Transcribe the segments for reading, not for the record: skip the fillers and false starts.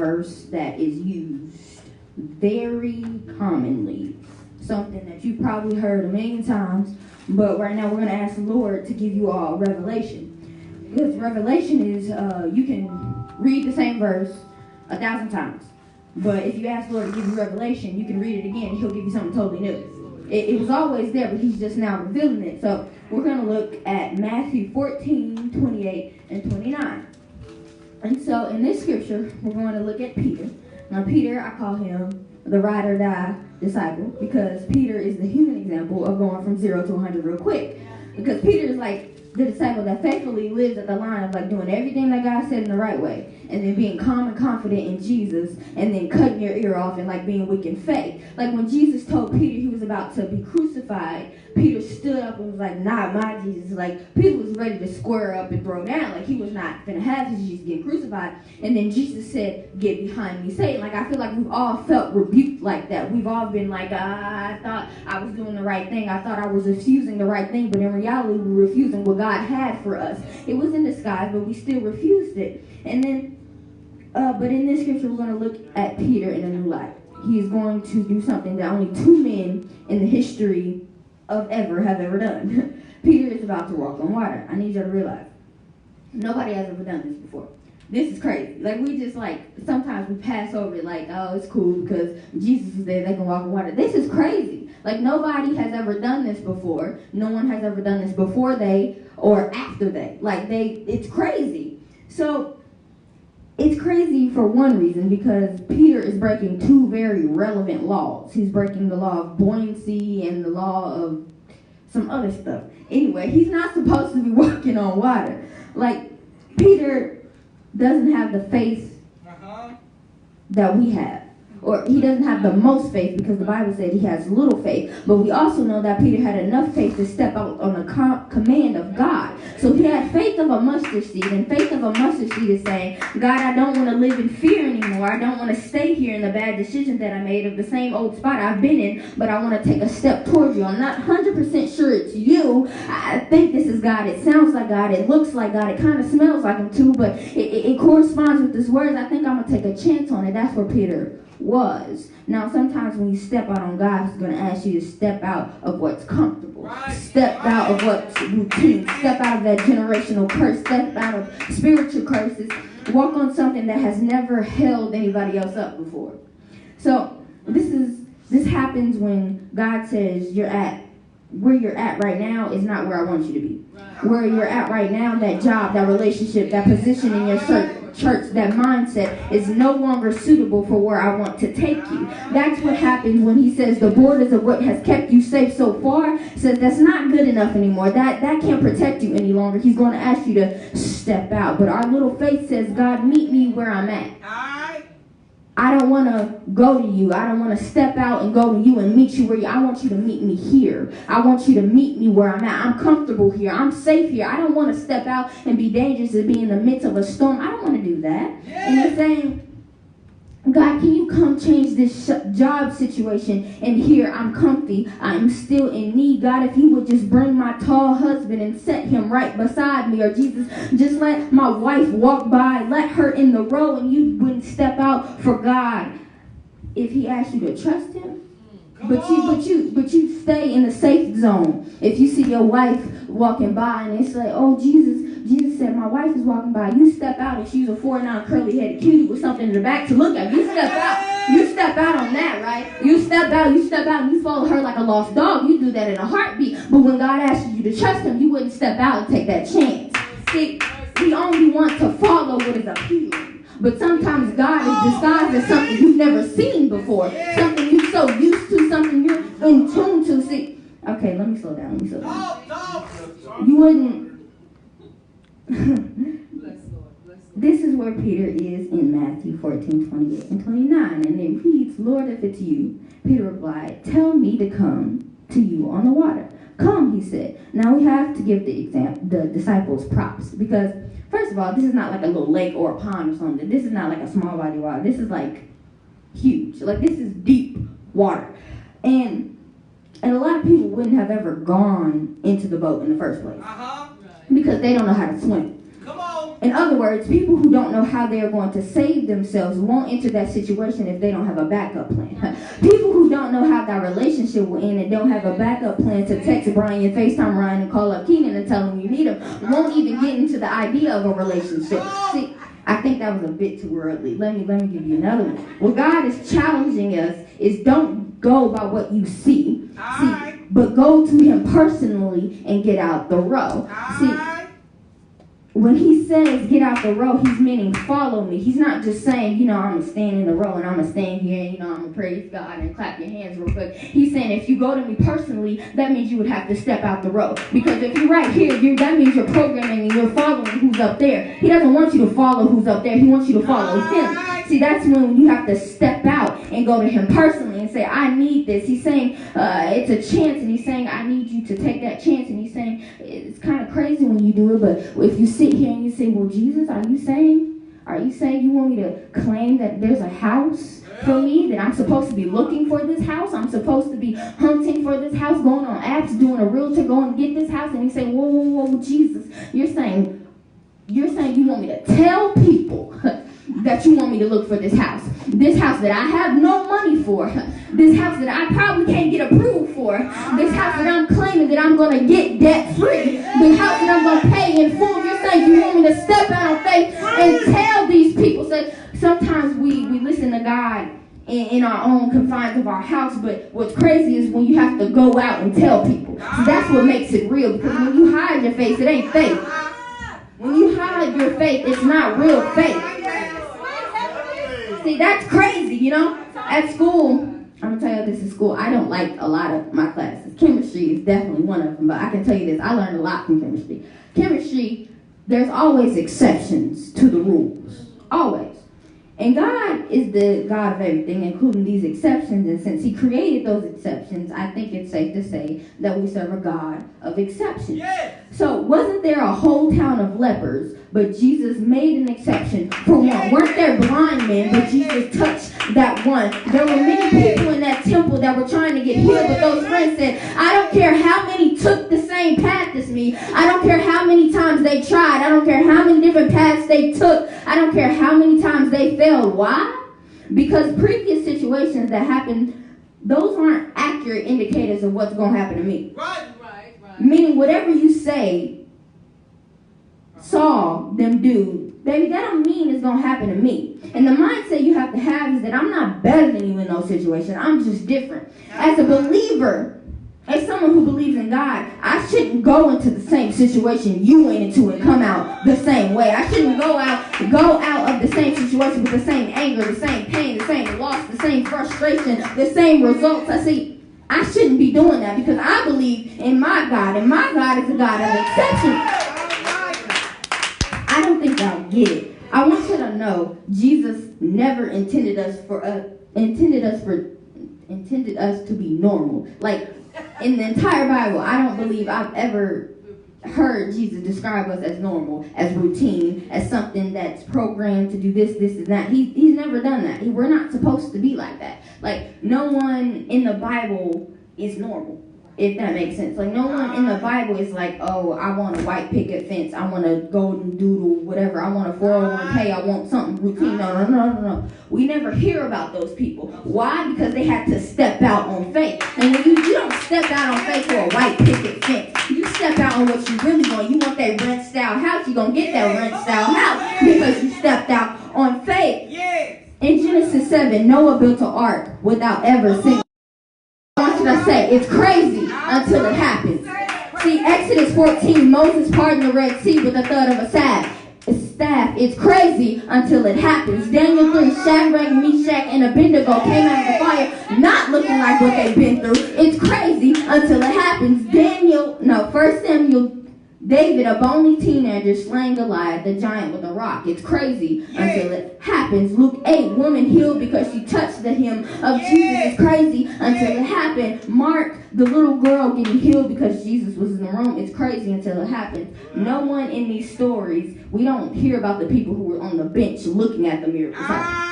verse that is used very commonly. Something that you've probably heard a million times, but right now we're going to ask the Lord to give you all revelation. Because revelation is, you can read the same verse 1,000 times. But if you ask the Lord to give you revelation, you can read it again and he'll give you something totally new. It was always there, but he's just now revealing it. So we're going to look at Matthew 14, 28, and 29. And so in this scripture, we're going to look at Peter. Now Peter, I call him the ride or die disciple, because Peter is the human example of going from 0 to 100 real quick. Because Peter is like the disciple that faithfully lives at the line of like doing everything that God said in the right way, and then being calm and confident in Jesus, and then cutting your ear off and like being weak in faith. Like when Jesus told Peter he was about to be crucified, Peter stood up and was like, "Not my Jesus." Like Peter was ready to square up and throw down. Like he was not gonna have his Jesus get crucified. And then Jesus said, "Get behind me, Satan." Like I feel like we've all felt rebuked like that. We've all been like, I thought I was doing the right thing. I thought I was refusing the right thing, but in reality we were refusing what God had for us. It was in disguise, but we still refused it. And then, but in this scripture, we're going to look at Peter in a new light. He is going to do something that only 2 men in the history of ever have ever done. Peter is about to walk on water. I need you to realize, nobody has ever done this before. This is crazy. Like we just like, sometimes we pass over it like, oh, it's cool because Jesus is there, they can walk on water. This is crazy. Like nobody has ever done this before. No one has ever done this before they or after they. Like it's crazy. So it's crazy for one reason, because Peter is breaking 2 very relevant laws. He's breaking the law of buoyancy and the law of some other stuff. Anyway, he's not supposed to be walking on water. Like Peter doesn't have the faith that we have. Or he doesn't have the most faith, because the Bible said he has little faith. But we also know that Peter had enough faith to step out on the command of God. So he had faith of a mustard seed. And faith of a mustard seed is saying, God, I don't want to live in fear anymore. I don't want to stay here in the bad decisions that I made of the same old spot I've been in. But I want to take a step towards you. I'm not 100% sure it's you. I think this is God. It sounds like God. It looks like God. It kind of smells like him too. But it corresponds with his words. I think I'm going to take a chance on it. That's where Peter was. Now, sometimes when you step out on God, he's going to ask you to step out of what's comfortable. Step out of what's routine. Step out of that generational curse. Step out of spiritual curses. Walk on something that has never held anybody else up before. So, this happens when God says where you're at right now is not where I want you to be. Where you're at right now, that job, that relationship, that position in your church, that mindset is no longer suitable for where I want to take you. That's what happens when he says the borders of what has kept you safe so far, says that's not good enough anymore. That can't protect you any longer. He's going to ask you to step out. But our little faith says, God, meet me where I'm at. I don't want to go to you. I don't want to step out and go to you and meet you where I want you to meet me here. I want you to meet me where I'm at. I'm comfortable here. I'm safe here. I don't want to step out and be dangerous and be in the midst of a storm. I don't want to do that. Yeah. And he's saying, God, can you come change this job situation? And here I'm comfy. I'm still in need. God, if you would just bring my tall husband and set him right beside me. Or Jesus, just let my wife walk by. Let her in the row and you wouldn't step out for God. If he asked you to trust him, but you stay in the safe zone. If you see your wife walking by and it's like, oh, Jesus said, my wife is walking by. You step out and she's a 4'9" curly-headed cutie with something in the back to look at. You step out. You step out on that, right? You step out, and you follow her like a lost dog. You do that in a heartbeat. But when God asks you to trust him, you wouldn't step out and take that chance. See, we only want to follow what is appealing. But sometimes God is disguised as something you've never seen before. Something you're so used to, something you're in tune to. See, okay, let me slow down. You wouldn't. This is where Peter is in Matthew 14, 28 and 29. And it reads, Lord, if it's you. Peter replied, tell me to come to you on the water. Come, he said. Now we have to give the disciples props. Because, first of all, this is not like a little lake or a pond or something. This is not like a small body of water. This is like huge. Like this is deep water. And a lot of people wouldn't have ever gone into the boat in the first place. Because they don't know how to swim. Come on. In other words, people who don't know how they're going to save themselves won't enter that situation if they don't have a backup plan. People who don't know how that relationship will end and don't have a backup plan to text Brian and FaceTime Ryan and call up Keenan and tell him you need him won't even get into the idea of a relationship. See, I think that was a bit too early. Let me give you another one. What God is challenging us is don't go by what you see, but go to him personally and get out the row. See, when he says get out the row, he's meaning follow me. He's not just saying, I'm going to stand in the row and I'm going to stand here and, I'm going to praise God and clap your hands real quick. He's saying if you go to me personally, that means you would have to step out the row. Because if you're right here, that means you're programming and you're following who's up there. He doesn't want you to follow who's up there. He wants you to follow him. See, that's when you have to step out and go to him personally and say, I need this. He's saying it's a chance, and he's saying I need you to take that chance. And he's saying it's kind of crazy when you do it, but if you sit here and you say, well, Jesus, are you saying you want me to claim that there's a house for me, that I'm supposed to be looking for this house? I'm supposed to be hunting for this house, going on apps, doing a realtor, going to get this house? And he's saying, whoa, Jesus, you're saying you want me to tell people that you want me to look for this house that I have no money for, this house that I probably can't get approved for, this house that I'm claiming that I'm going to get debt free, the house that I'm going to pay in full. You're saying you want me to step out on faith and tell these people. So sometimes we listen to God in our own confines of our house, but what's crazy is when you have to go out and tell people. So that's what makes it real, because when you hide your faith, it ain't faith. When you hide your faith, it's not real faith. See, that's crazy, At school, I'm going to tell you this, at school, I don't like a lot of my classes. Chemistry is definitely one of them, but I can tell you this, I learned a lot from chemistry. Chemistry, there's always exceptions to the rules. Always. And God is the God of everything, including these exceptions. And since he created those exceptions, I think it's safe to say that we serve a God of exceptions. Yes. So wasn't there a whole town of lepers, but Jesus made an exception for one? Weren't there blind men, but Jesus touched that one? There were many people in that temple that were trying to get healed, but those friends said, I don't care how many took the same path as me. I don't care how many times they tried. I don't care how many different paths they took. I don't care how many times they failed. Why? Because previous situations that happened, those aren't accurate indicators of what's going to happen to me. Right. Meaning whatever you saw them do, baby, that don't mean it's going to happen to me. And the mindset you have to have is that I'm not better than you in those situations. I'm just different. As a believer, as someone who believes in God, I shouldn't go into the same situation you went into and come out the same way. I shouldn't go out of the same situation with the same anger, the same pain, the same loss, the same frustration, the same results. I shouldn't be doing that, because I believe in my God, and my God is a God of exceptions. I don't think y'all get it. I want you to know Jesus never intended us to be normal. Like, in the entire Bible, I don't believe I've ever heard Jesus describe us as normal, as routine, as something that's programmed to do this, and that. He's never done that. We're not supposed to be like that. Like, no one in the Bible is normal, if that makes sense. Like, no one in the Bible is like, oh, I want a white picket fence, I want a golden doodle, whatever, I want a 401k, I want something routine. No. We never hear about those people. Why? Because they had to step out on faith. And when you don't step out on faith for a white picket fence, you step out on what you really want. You want that rent-style house, you're going to get that rent-style house because you stepped out on faith. In Genesis 7, Noah built an ark without ever sinking. I want you to say, it's crazy until it happens. See, Exodus 14, Moses parted the Red Sea with a thud of a staff. It's crazy until it happens. Daniel 3, Shadrach, Meshach, and Abednego came out of the fire not looking like what they've been through. It's crazy until it happens. 1 Samuel, David, a bony teenager, slaying Goliath, the giant with a rock. It's crazy until it happens. Luke 8, woman healed because she touched the hem of Jesus. It's crazy until it happened. Mark, the little girl getting healed because Jesus was in the room. It's crazy until it happens. No one in these stories, we don't hear about the people who were on the bench looking at the miracles happen.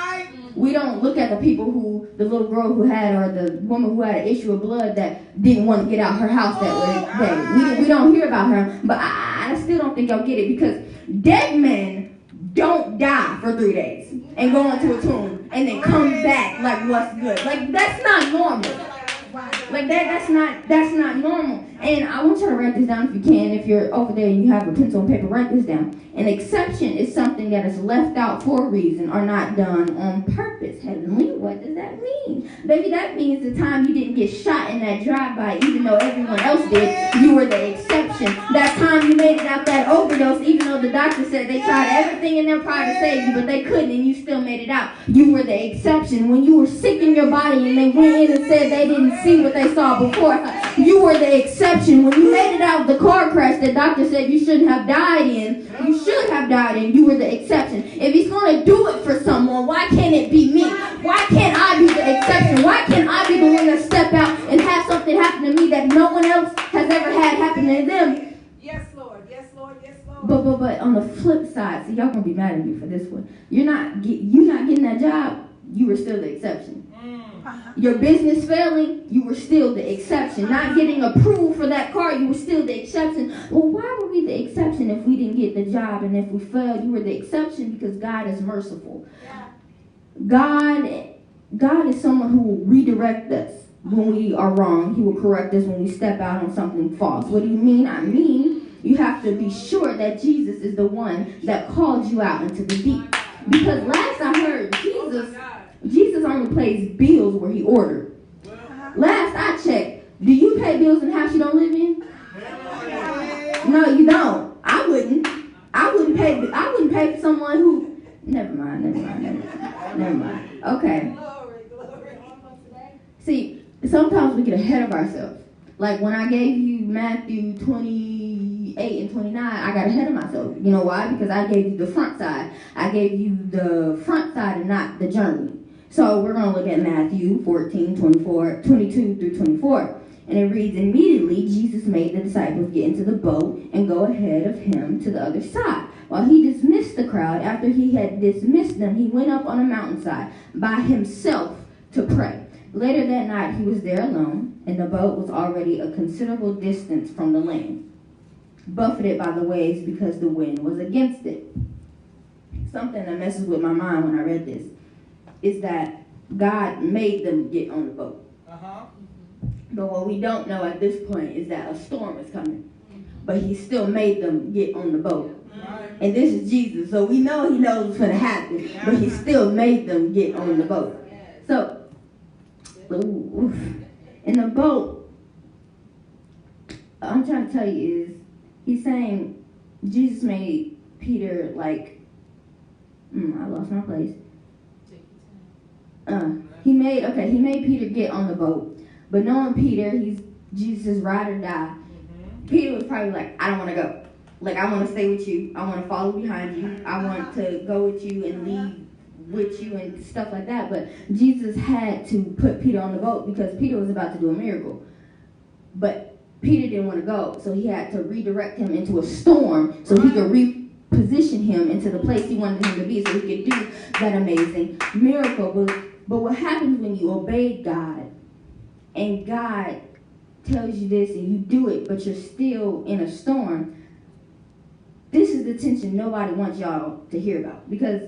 We don't look at the people the little girl who had, or the woman who had an issue of blood that didn't want to get out her house that way. We don't hear about her. But I still don't think y'all get it, because Dead men don't die for 3 days and go into a tomb and then come back like what's good. Like that's not normal. Like that's not normal. And I want you to write this down if you can. If you're over there and you have a pencil and paper, write this down. An exception is something that is left out for a reason or not done on purpose. Heavenly, what does that mean? Baby, that means the time you didn't get shot in that drive-by, even though everyone else did, you were the exception. That time you made it out that overdose, even though the doctor said they tried everything in their power to save you, but they couldn't, and you still made it out. You were the exception. When you were sick in your body and they went in and said they didn't see what they saw before, you were the exception. When you made it out of the car crash that doctor said you shouldn't have died in, you should have died in, you were the exception. If he's going to do it for someone, why can't it be me? Why can't I be the exception? Why can't I be the one that step out and have something happen to me that no one else has ever had happen to them? Yes, Lord. Yes, Lord. Yes, Lord. But on the flip side, see, y'all going to be mad at me for this one. You're not getting that job, you were still the exception. Your business failing, you were still the exception. Not getting approved for that car, you were still the exception. Well, why were we the exception if we didn't get the job? And if we failed, you were the exception because God is merciful. God is someone who will redirect us when we are wrong. He will correct us when we step out on something false. What do you mean? I mean, you have to be sure that Jesus is the one that called you out into the deep. Because last I heard, Jesus only pays bills where he ordered. Last I checked, do you pay bills in the house you don't live in? No, you don't. I wouldn't pay for someone who. Never mind. Okay. See, sometimes we get ahead of ourselves. Like when I gave you Matthew 28 and 29, I got ahead of myself. You know why? Because I gave you the front side. I gave you the front side and not the journey. So we're going to look at Matthew 14, 22 through 24. And it reads, immediately Jesus made the disciples get into the boat and go ahead of him to the other side. While he dismissed the crowd, after he had dismissed them, he went up on a mountainside by himself to pray. Later that night he was there alone, and the boat was already a considerable distance from the land, buffeted by the waves because the wind was against it. Something that messes with my mind when I read this is that God made them get on the boat. But what we don't know at this point is that a storm is coming. But he still made them get on the boat. And this is Jesus, so we know he knows what's going to happen. But he still made them get on the boat. So, in the boat, I'm trying to tell you is, he's saying Jesus made Peter like, I lost my place. He made Peter get on the boat. But knowing Peter, he's Jesus' ride or die. Peter was probably like, I don't want to go. Like, I want to stay with you. I want to follow behind you. I want to go with you and lead with you and stuff like that. But Jesus had to put Peter on the boat because Peter was about to do a miracle. But Peter didn't want to go, so he had to redirect him into a storm so he could reposition him into the place he wanted him to be so he could do that amazing miracle. But what happens when you obey God and God tells you this and you do it, but you're still in a storm? This is the tension nobody wants y'all to hear about. Because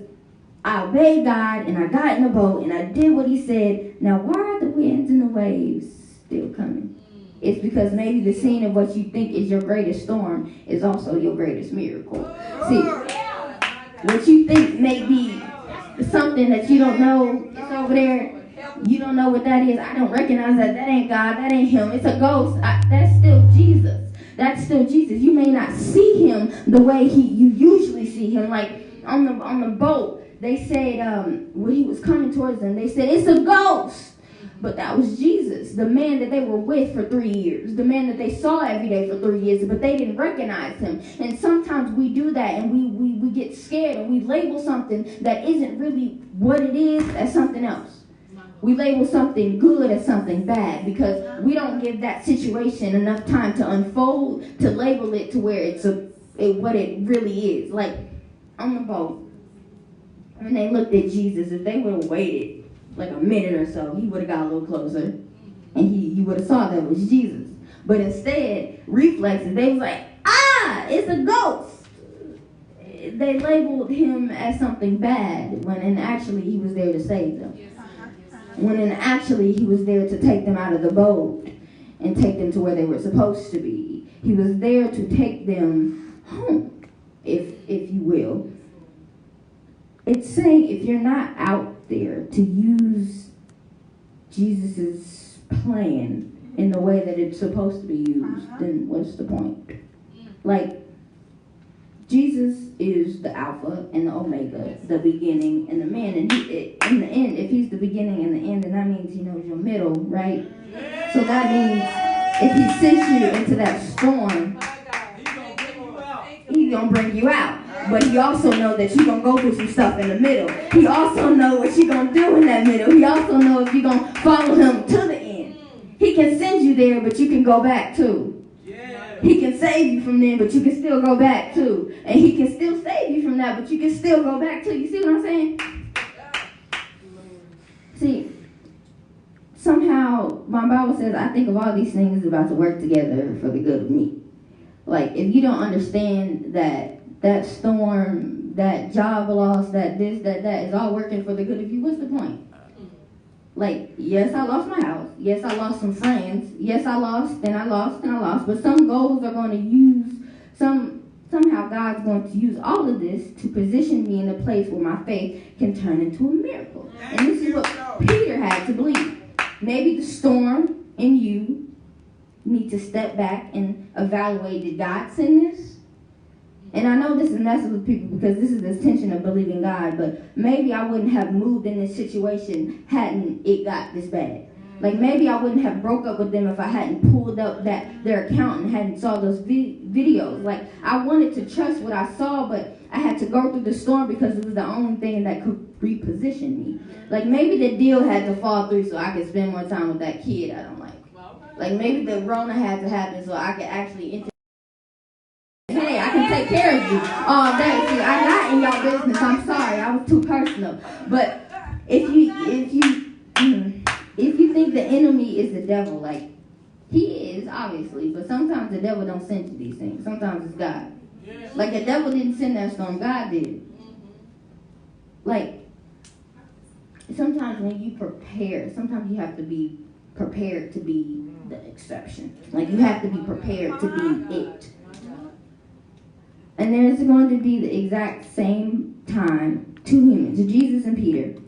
I obeyed God and I got in the boat and I did what he said. Now, why are the winds and the waves still coming? It's because maybe the scene of what you think is your greatest storm is also your greatest miracle. See, what you think may be something that you don't know is over there. You don't know what that is. I don't recognize that. That ain't God. That ain't him. It's a ghost. That's still Jesus. That's still Jesus. You may not see him the way you usually see him. Like on the boat, they said when he was coming towards them, they said, it's a ghost. But that was Jesus, the man that they were with for 3 years, the man that they saw every day for 3 years, but they didn't recognize him. And sometimes we do that and we get scared and we label something that isn't really what it is as something else. We label something good as something bad because we don't give that situation enough time to unfold, to label it to where it's what it really is. Like on the boat, when they looked at Jesus, if they would have waited like a minute or so, he would have got a little closer and you would have saw that it was Jesus. But instead, reflexes, they was like, it's a ghost. they labeled him as something bad when in actually he was there to save them. When in actually he was there to take them out of the boat and take them to where they were supposed to be. He was there to take them home, if you will. It's saying if you're not out there to use Jesus' plan in the way that it's supposed to be used, then what's the point? Like, Jesus is the Alpha and the Omega, the beginning and the end. And in the end, if he's the beginning and the end, then that means he knows your middle, right? So that means if he sends you into that storm, he's going to bring you out. But he also knows that you're going to go through some stuff in the middle. He also knows what you're going to do in that middle. He also knows if you're going to follow him to the end. He can send you there, but you can go back too. He can save you from there, but you can still go back too. And he can still save you from that, but you can still go back too. You see what I'm saying? See, somehow my Bible says, I think of all these things about to work together for the good of me. Like, if you don't understand that storm, that job loss, that this, that is all working for the good of you, what's the point? Like, yes, I lost my house. Yes, I lost some friends. Yes, I lost, and I lost, and I lost. But some goals are going to use, somehow God's going to use all of this to position me in a place where my faith can turn into a miracle. And this is what Peter had to believe. Maybe the storm in you need to step back and evaluate, did God send this? And I know this is messing with people because this is the tension of believing God, but maybe I wouldn't have moved in this situation hadn't it got this bad. Like, maybe I wouldn't have broke up with them if I hadn't pulled up their account and hadn't saw those videos. Like, I wanted to trust what I saw, but I had to go through the storm because it was the only thing that could reposition me. Like, maybe the deal had to fall through so I could spend more time with that kid I don't like. Like, maybe the Rona had to happen so I could actually hey, I can take care of you all day. See, I'm not in your business. I'm sorry. I was too personal. But if you think the enemy is the devil, like, he is, obviously, but sometimes the devil don't send you these things. Sometimes it's God. Like, the devil didn't send that storm. God did. Like, sometimes when you prepare, sometimes you have to be prepared to be the exception. Like, you have to be prepared to be it. And there's going to be the exact same time, two humans, Jesus and Peter.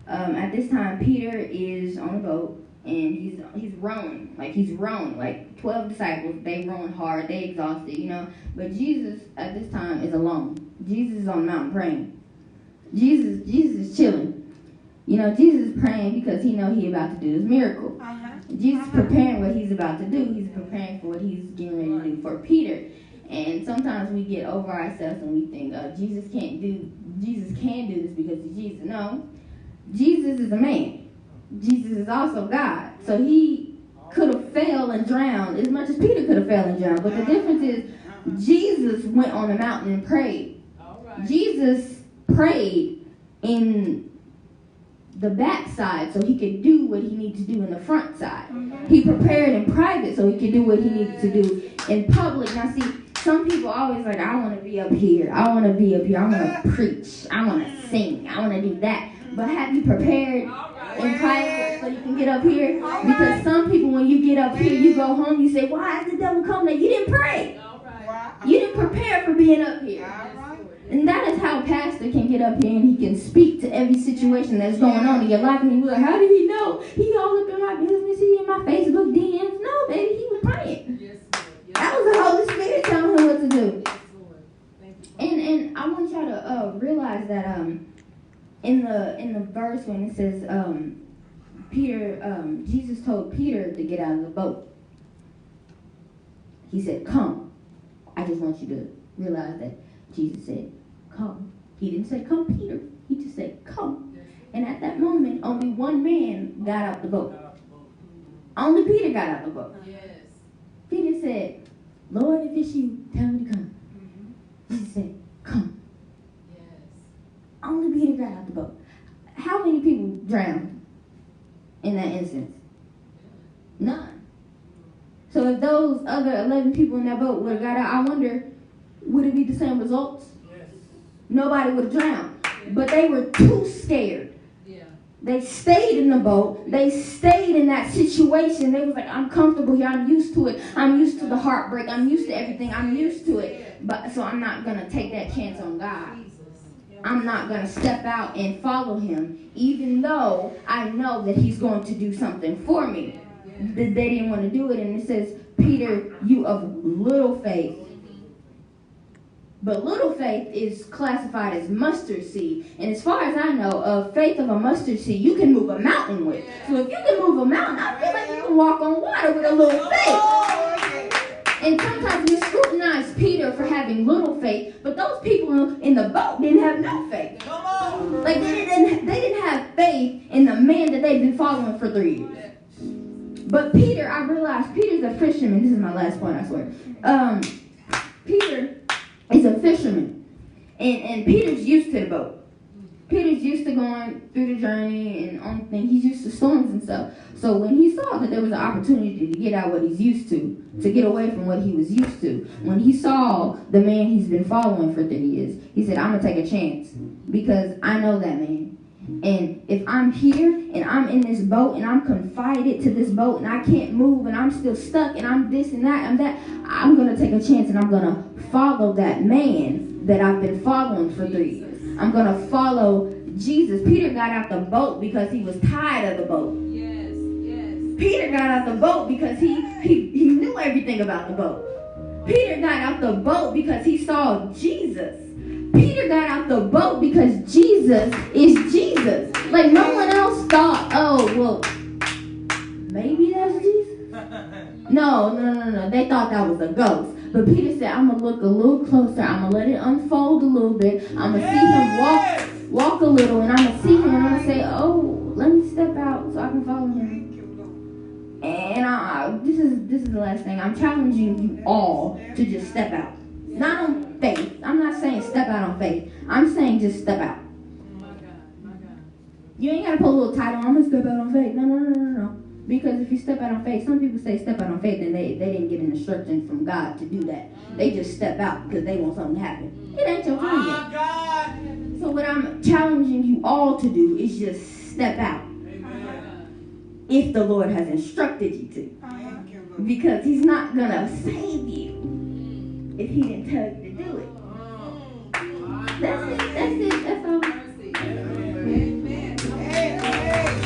At this time, Peter is on a boat, and he's rowing. Like 12 disciples, they rowing hard, they exhausted, you know. But Jesus, at this time, is alone. Jesus is on the mountain praying. Jesus is chilling. You know, Jesus is praying because he knows he's about to do his miracle. Jesus is preparing what he's about to do. He's preparing for what he's getting ready to do for Peter. And sometimes we get over ourselves and we think, Jesus can do this because he's Jesus. No, Jesus is a man. Jesus is also God. So he could have failed and drowned as much as Peter could have failed and drowned. But the difference is Jesus went on the mountain and prayed. Jesus prayed in the backside so he could do what he needed to do in the front side. He prepared in private so he could do what he needed to do in public. Now see, some people always like, I want to be up here. I want to be up here. I want to preach. I want to sing. I want to do that. But have you prepared in private so you can get up here? Because some people, when you get up here, you go home, you say, why is the devil coming? You didn't pray. You didn't prepare for being up here. And that is how a pastor can get up here and he can speak to every situation that's going on in your life. And he's like, how did he know? He all up in my business. He in my Facebook DMs. No, baby, he was praying. That was the Holy Spirit telling him what to do. And I want y'all to realize that in the verse when it says Jesus told Peter to get out of the boat. He said, come. I just want you to realize that Jesus said, come. He didn't say, come, Peter. He just said, come. And at that moment, only one man got out the boat. Only Peter got out the boat. Peter said, Lord, if it's you, tell me to come. Jesus said, come. Only Peter got out the boat. How many people drowned in that instance? None. So if those other 11 people in that boat would have got out, I wonder, would it be the same results? nobody would drown. But they were too scared. They stayed in the boat. They stayed in that situation. They was like, I'm comfortable here. I'm used to it. I'm used to the heartbreak. I'm used to everything. I'm used to it. But so I'm not going to take that chance on God. I'm not going to step out and follow him, even though I know that he's going to do something for me. They didn't want to do it. And it says, Peter, you of little faith. But little faith is classified as mustard seed. And as far as I know, of faith of a mustard seed, you can move a mountain with. So if you can move a mountain, I feel like you can walk on water with a little faith. And sometimes we scrutinize Peter for having little faith, but those people in the boat didn't have no faith. Like they didn't have faith in the man that they've been following for 3 years. But Peter, I realized Peter's a fisherman. This is my last point, I swear. Peter is a fisherman. And Peter's used to the boat. Peter's used to going through the journey and on things. He's used to storms and stuff. So when he saw that there was an opportunity to get out what he's used to get away from what he was used to, when he saw the man he's been following for 3 years, he said, I'm going to take a chance because I know that man. And if I'm here and I'm in this boat and I'm confided to this boat and I can't move and I'm still stuck and I'm this and that and that, I'm going to take a chance and I'm going to follow that man that I've been following for 3 years. I'm going to follow Jesus. Peter got out the boat because he was tired of the boat. Yes, yes. Peter got out the boat because he knew everything about the boat. Peter got out the boat because he saw Jesus. Peter got out the boat because Jesus is Jesus. Like no one else thought, oh, well, maybe that's Jesus. No. They thought that was a ghost. But Peter said, I'm going to look a little closer. I'm going to let it unfold a little bit. I'm going to see him walk a little. And I'm going to see him and I'm going to say, oh, let me step out so I can follow him. And this is the last thing. I'm challenging you all to just step out. Not on faith. I'm not saying step out on faith. I'm saying just step out. My God. You ain't got to put a little title on, I'm going to step out on faith. No. Because if you step out on faith, some people say step out on faith and they didn't get an instruction from God to do that. They just step out because they want something to happen. It ain't your time yet. God. So what I'm challenging you all to do is just step out. Amen. If the Lord has instructed you to. Because he's not going to save you if he didn't tell you to do it. That's it.